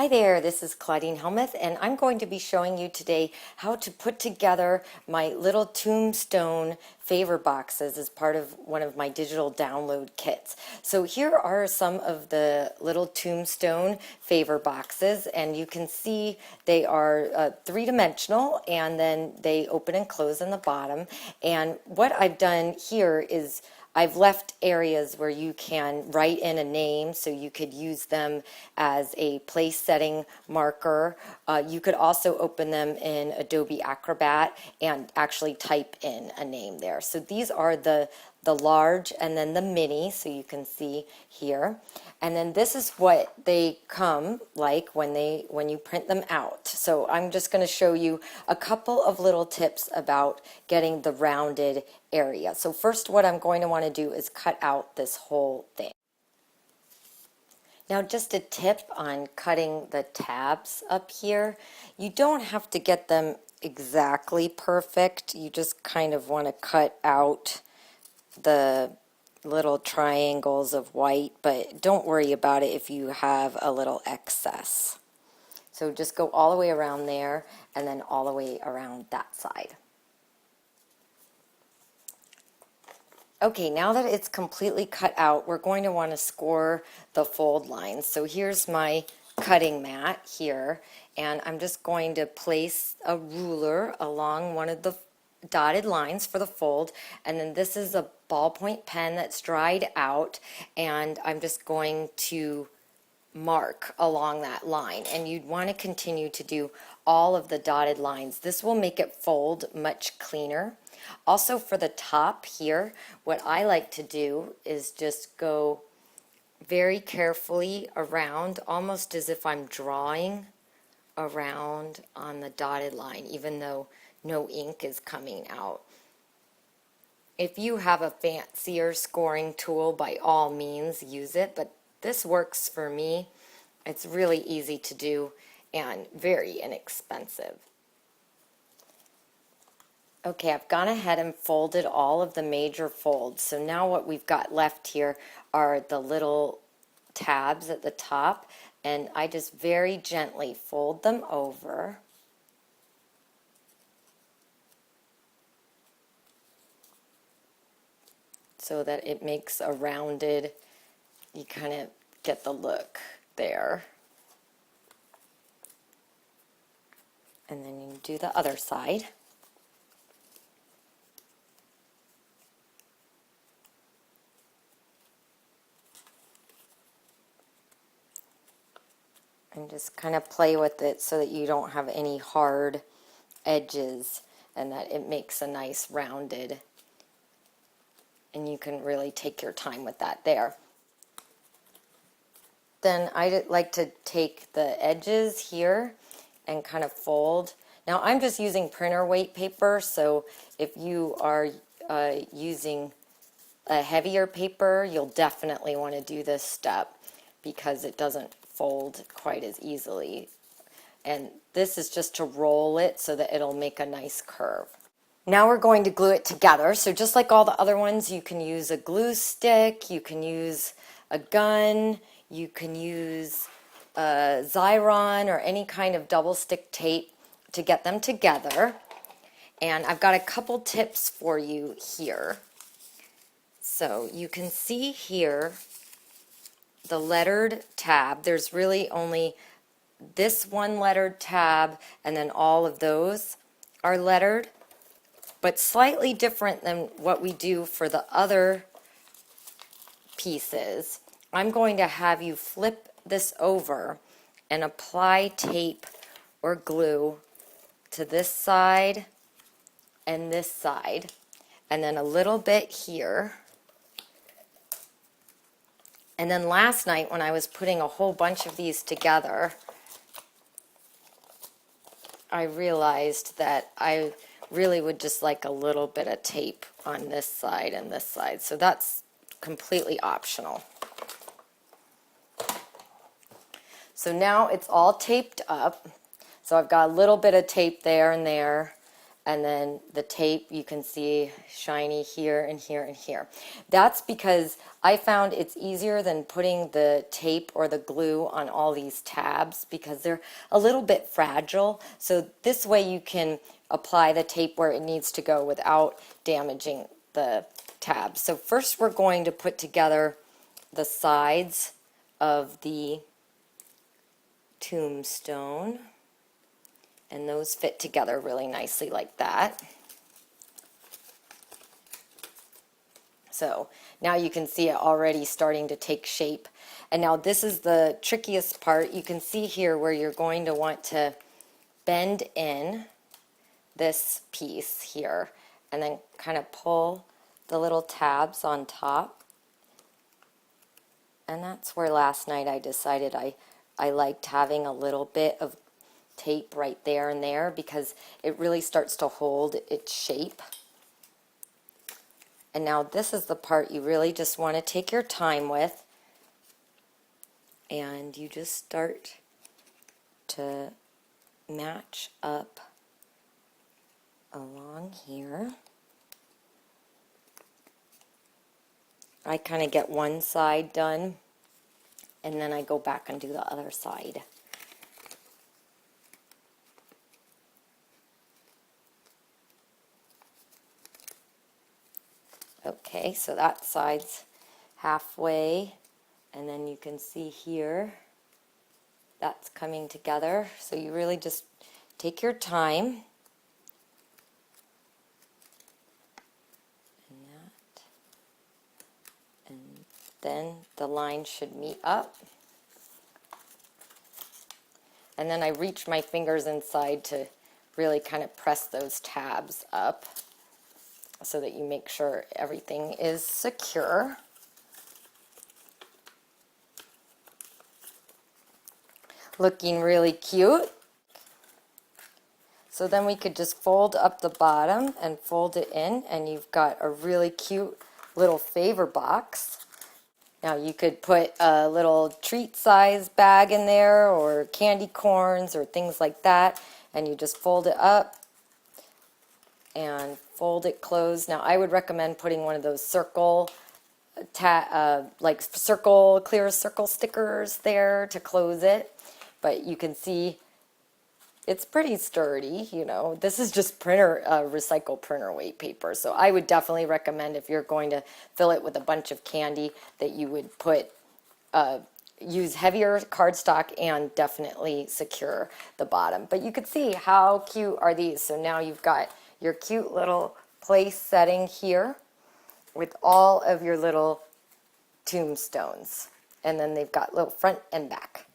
Hi there, this is Claudine Helmuth, and I'm going to be showing you today how to put together my little tombstone favor boxes as part of one of my digital download kits. So here are some of the little tombstone favor boxes, and you can see they are three-dimensional, and then they open and close on the bottom. And what I've done here is I've left areas where you can write in a name, so you could use them as a place setting marker. You could also open them in Adobe Acrobat and actually type in a name there. So these are the large and then the mini, so you can see here. And then this is what they come like when you print them out. So I'm just going to show you a couple of little tips about getting the rounded area. So first, what I'm going to want to do is cut out this whole thing. Now, just a tip on cutting the tabs up here. You don't have to get them exactly perfect. You just kind of want to cut out the little triangles of white, but don't worry about it if you have a little excess. So just go all the way around there and then all the way around that side. Okay, now that it's completely cut out, we're going to want to score the fold lines. So here's my cutting mat here, and I'm just going to place a ruler along one of the dotted lines for the fold, and then this is a ballpoint pen that's dried out, and I'm just going to mark along that line, and you'd want to continue to do all of the dotted lines. This will make it fold much cleaner. Also, for the top here, what I like to do is just go very carefully around, almost as if I'm drawing around on the dotted line, even though no ink is coming out. If you have a fancier scoring tool, by all means use it, but this works for me. It's really easy to do and very inexpensive. Okay, I've gone ahead and folded all of the major folds. So now what we've got left here are the little tabs at the top, and I just very gently fold them over. So that it makes a rounded, you kind of get the look there. And then you do the other side. And just kind of play with it so that you don't have any hard edges and that it makes a nice rounded, and you can really take your time with that there. Then I like to take the edges here and kind of fold. Now I'm just using printer weight paper, so if you are using a heavier paper, you'll definitely want to do this step because it doesn't fold quite as easily. And this is just to roll it so that it'll make a nice curve. Now we're going to glue it together. So just like all the other ones, you can use a glue stick, you can use a gun, you can use a Xyron or any kind of double stick tape to get them together. And I've got a couple tips for you here. So you can see here the lettered tab. There's really only this one lettered tab, and then all of those are lettered, but slightly different than what we do for the other pieces. I'm going to have you flip this over and apply tape or glue to this side and this side, and then a little bit here. And then last night when I was putting a whole bunch of these together, I realized that I really would just like a little bit of tape on this side and this side. So that's completely optional. So now it's all taped up. So I've got a little bit of tape there and there. And then the tape, you can see shiny here and here and here. That's because I found it's easier than putting the tape or the glue on all these tabs because they're a little bit fragile. So this way you can apply the tape where it needs to go without damaging the tabs. So first we're going to put together the sides of the tombstone. And those fit together really nicely like that. So now you can see it already starting to take shape. And now this is the trickiest part. You can see here where you're going to want to bend in this piece here and then kind of pull the little tabs on top. And that's where last night I decided I liked having a little bit of tape right there and there because it really starts to hold its shape. And now this is the part you really just want to take your time with, and you just start to match up along here. I kind of get one side done and then I go back and do the other side. Okay, so that side's halfway, and then you can see here that's coming together. So you really just take your time. And that. And then the line should meet up. And then I reach my fingers inside to really kind of press those tabs up, so that you make sure everything is secure. Looking really cute. So then we could just fold up the bottom and fold it in, and you've got a really cute little favor box. Now you could put a little treat size bag in there or candy corns or things like that, and you just fold it up and fold it closed. Now I would recommend putting one of those circle clear circle stickers there to close it, but you can see it's pretty sturdy. You know, this is just recycled printer weight paper, so I would definitely recommend, if you're going to fill it with a bunch of candy, that you would use heavier cardstock and definitely secure the bottom. But you could see how cute are these. So now you've got your cute little place setting here with all of your little tombstones. And then they've got little front and back.